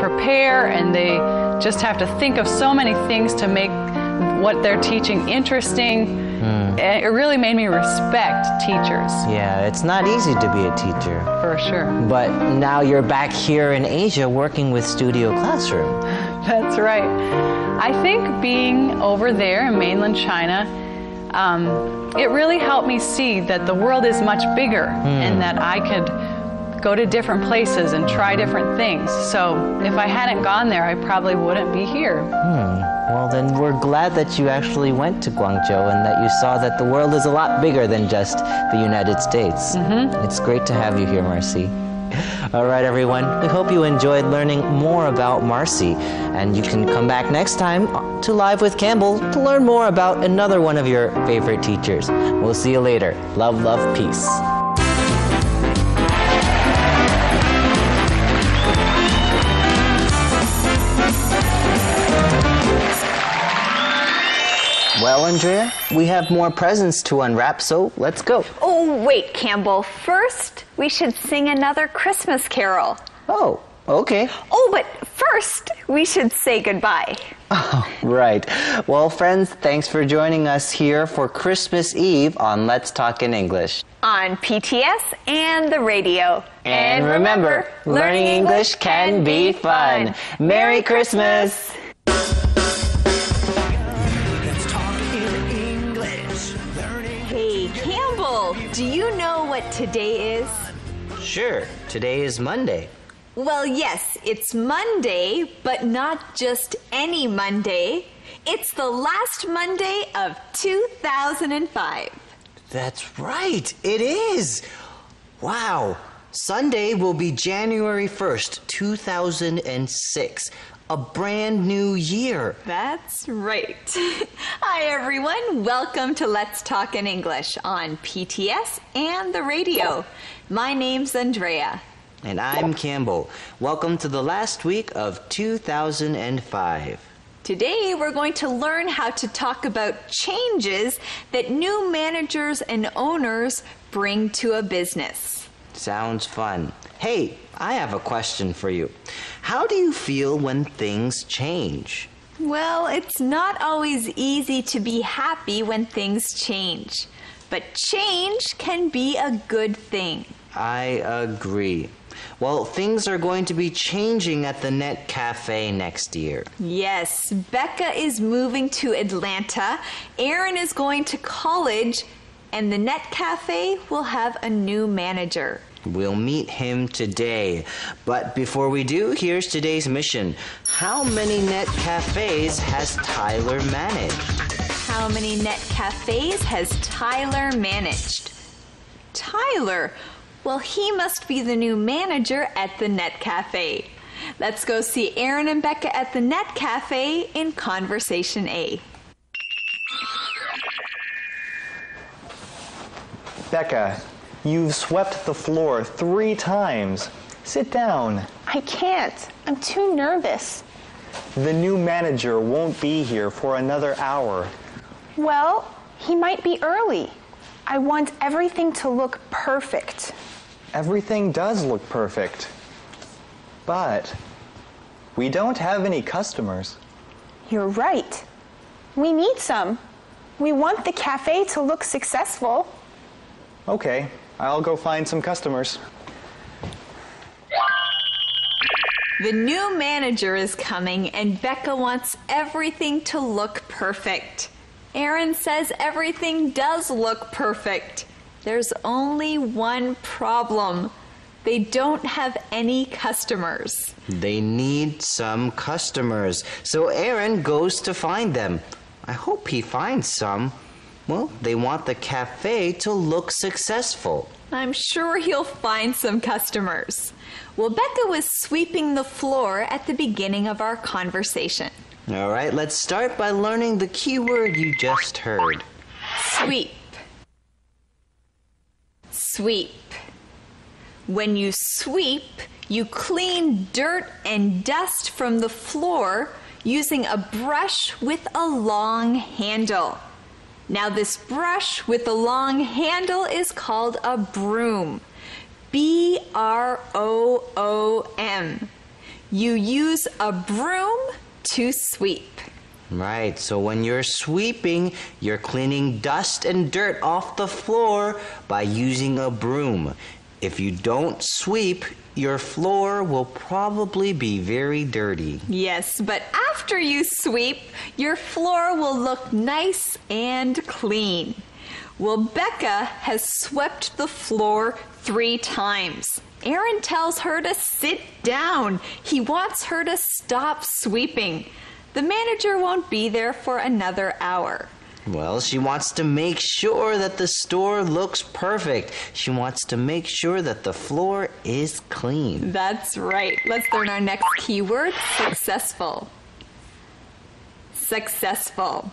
prepare, and they just have to think of so many things to make what they're teaching interesting. It really made me respect teachers. Yeah, it's not easy to be a teacher. For sure. But now you're back here in Asia working with Studio Classroom. That's right. I think being over there in mainland China, it really helped me see that the world is much bigger and that I could go to different places and try different things. So if I hadn't gone there, I probably wouldn't be here. Well, then we're glad that you actually went to Guangzhou and that you saw that the world is a lot bigger than just the United States. It's great to have you here, Marcy. All right, everyone. We hope you enjoyed learning more about Marcy. And you can come back next time to Live with Campbell to learn more about another one of your favorite teachers. We'll see you later. Love, love, peace. Well, Andrea, we have more presents to unwrap, so let's go. Oh, wait, Campbell. First, we should sing another Christmas carol. Oh, okay. Oh, but first, we should say goodbye. Oh, right. Well, friends, thanks for joining us here for Christmas Eve on Let's Talk in English. On PTS and the radio. And remember, learning English can be fun. Merry Christmas! Hey, Campbell, do you know what today is? Sure, today is Monday. Well, yes, it's Monday, but not just any Monday. It's the last Monday of 2005. That's right, it is. Wow, Sunday will be January 1st, 2006. A brand new year. That's right. Hi, everyone. Welcome to Let's Talk in English on PTS and the radio. My name's Andrea. And I'm Campbell. Welcome to the last week of 2005. Today, we're going to learn how to talk about changes that new managers and owners bring to a business. Sounds fun. Hey, I have a question for you. How do you feel when things change? Well, it's not always easy to be happy when things change. But change can be a good thing. I agree. Well, things are going to be changing at the Net Cafe next year. Yes, Becca is moving to Atlanta, Aaron is going to college, and the Net Cafe will have a new manager. We'll meet him today. But before we do, here's today's mission. How many Net Cafes has Tyler managed? How many Net Cafes has Tyler managed? Tyler? Well, he must be the new manager at the Net Cafe. Let's go see Aaron and Becca at the Net Cafe in Conversation A. Becca, you've swept the floor 3 times. Sit down. I can't. I'm too nervous. The new manager won't be here for another hour. Well, he might be early. I want everything to look perfect. Everything does look perfect. But we don't have any customers. You're right. We need some. We want the cafe to look successful. Okay, I'll go find some customers. The new manager is coming, and Becca wants everything to look perfect. Aaron says everything does look perfect. There's only one problem. They don't have any customers. They need some customers. So Aaron goes to find them. I hope he finds some. Well, they want the cafe to look successful. I'm sure he'll find some customers. Well, Becca was sweeping the floor at the beginning of our conversation. All right, let's start by learning the key word you just heard. Sweep. Sweep. When you sweep, you clean dirt and dust from the floor using a brush with a long handle. Now, this brush with a long handle is called a broom. B-R-O-O-M. You use a broom to sweep. Right, so when you're sweeping, you're cleaning dust and dirt off the floor by using a broom. If you don't sweep, your floor will probably be very dirty. Yes, but after you sweep, your floor will look nice and clean. Well, Becca has swept the floor 3 times. Aaron tells her to sit down. He wants her to stop sweeping. The manager won't be there for another hour. Well, she wants to make sure that the store looks perfect. She wants to make sure that the floor is clean. That's right. Let's learn our next keyword, successful. Successful.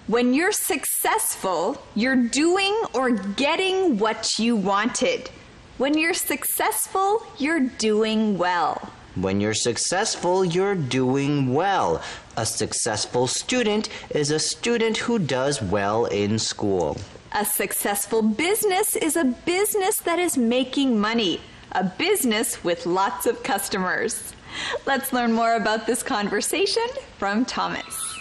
When you're successful, you're doing or getting what you wanted. When you're successful, you're doing well. When you're successful, you're doing well. A successful student is a student who does well in school. A successful business is a business that is making money. A business with lots of customers. Let's learn more about this conversation from Thomas.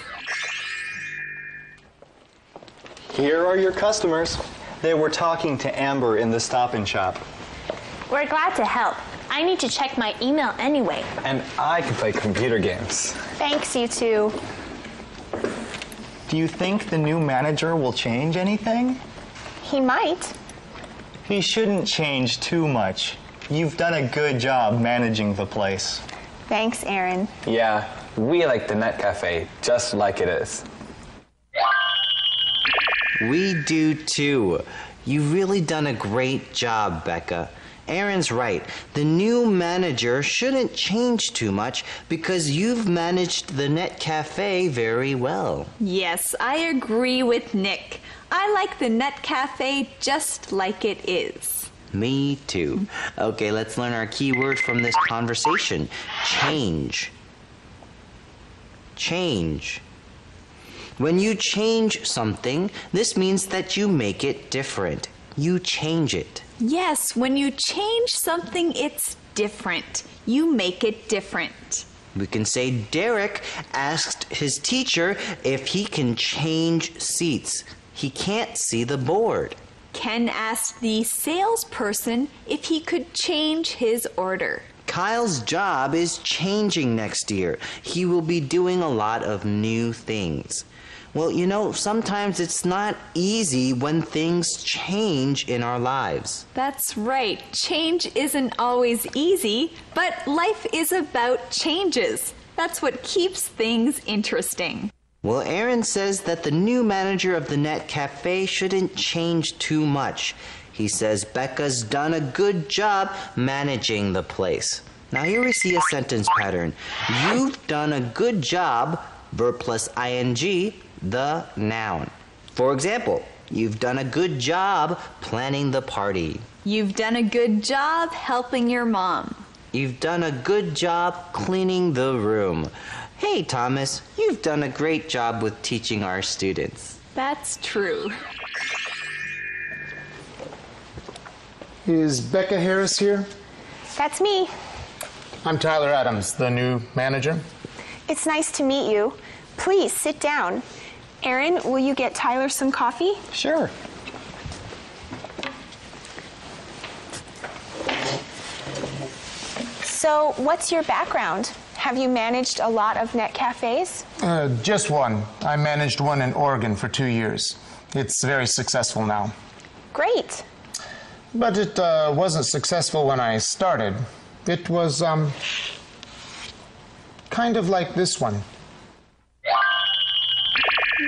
Here are your customers. They were talking to Amber in the Stop and Shop. We're glad to help. I need to check my email anyway. And I can play computer games. Thanks, you two. Do you think the new manager will change anything? He might. He shouldn't change too much. You've done a good job managing the place. Thanks, Aaron. Yeah, we like the Net Cafe just like it is. We do too. You've really done a great job, Becca. Aaron's right. The new manager shouldn't change too much because you've managed the Net Cafe very well. Yes, I agree with Nick. I like the Net Cafe just like it is. Me too. Okay, let's learn our keyword from this conversation. Change. Change. When you change something, this means that you make it different. You change it. Yes, when you change something, it's different. You make it different. We can say Derek asked his teacher if he can change seats. He can't see the board. Ken asked the salesperson if he could change his order. Kyle's job is changing next year. He will be doing a lot of new things. Well, you know, sometimes it's not easy when things change in our lives. That's right. Change isn't always easy, but life is about changes. That's what keeps things interesting. Well, Aaron says that the new manager of the Net Cafe shouldn't change too much. He says Becca's done a good job managing the place. Now here we see a sentence pattern. You've done a good job, verb plus ing, the noun. For example, you've done a good job planning the party. You've done a good job helping your mom. You've done a good job cleaning the room. Hey, Thomas, you've done a great job with teaching our students. That's true. Is Becca Harris here? That's me. I'm Tyler Adams, the new manager. It's nice to meet you. Please sit down. Aaron, will you get Tyler some coffee? Sure. So, what's your background? Have you managed a lot of net cafes? Just one. I managed one in Oregon for 2 years. It's very successful now. Great. But it wasn't successful when I started. It was kind of like this one.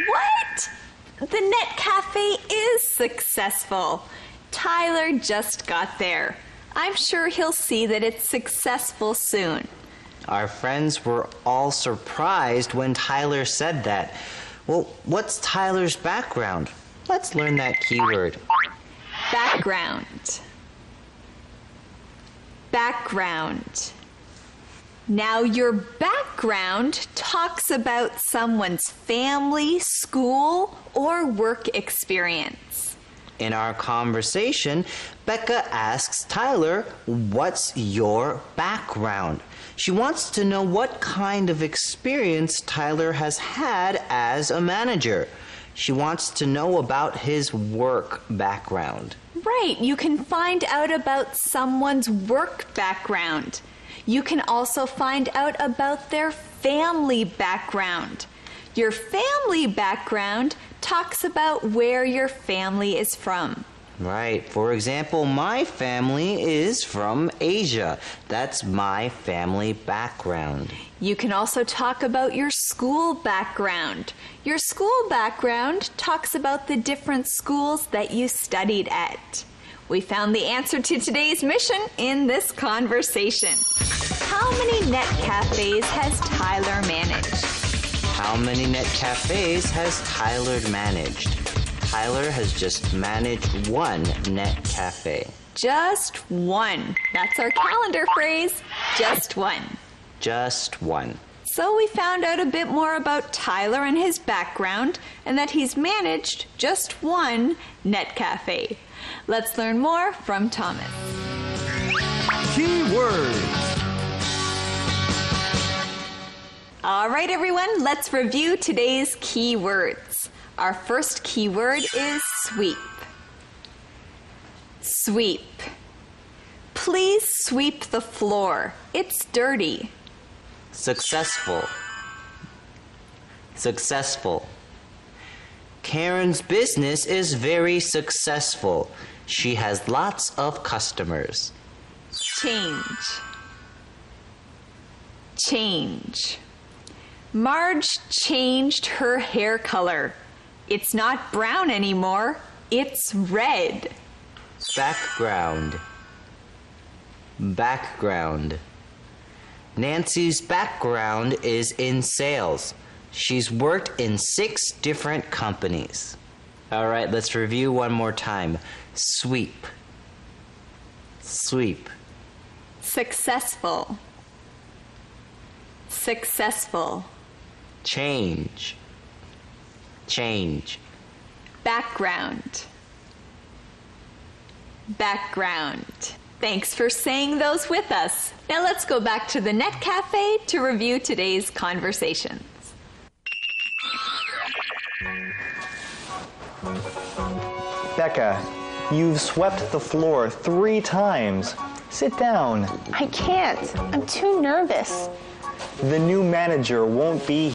What? The Net Cafe is successful. Tyler just got there. I'm sure he'll see that it's successful soon. Our friends were all surprised when Tyler said that. Well, what's Tyler's background? Let's learn that keyword. Background. Background. Now, your background talks about someone's family, school, or work experience. In our conversation, Becca asks Tyler, what's your background? She wants to know what kind of experience Tyler has had as a manager. She wants to know about his work background. Right, you can find out about someone's work background. You can also find out about their family background. Your family background talks about where your family is from. Right. For example, my family is from Asia. That's my family background. You can also talk about your school background. Your school background talks about the different schools that you studied at. We found the answer to today's mission in this conversation. How many net cafes has Tyler managed? How many net cafes has Tyler managed? Tyler has just managed one net cafe. Just one. That's our calendar phrase. Just one. Just one. So we found out a bit more about Tyler and his background, and that he's managed just one net cafe. Let's learn more from Thomas. Keywords. All right, everyone, let's review today's keywords. Our first keyword is sweep. Sweep. Please sweep the floor. It's dirty. Successful. Successful. Karen's business is very successful. She has lots of customers. Change. Change. Marge changed her hair color. It's not brown anymore. It's red. Background. Background. Nancy's background is in sales. She's worked in 6 different companies. All right, let's review one more time. Sweep. Sweep. Successful. Successful. Change. Change. Background. Background. Thanks for saying those with us. Now let's go back to the Net Cafe to review today's conversations. Becca, you've swept the floor 3 times. Sit down. I can't. I'm too nervous. The new manager won't be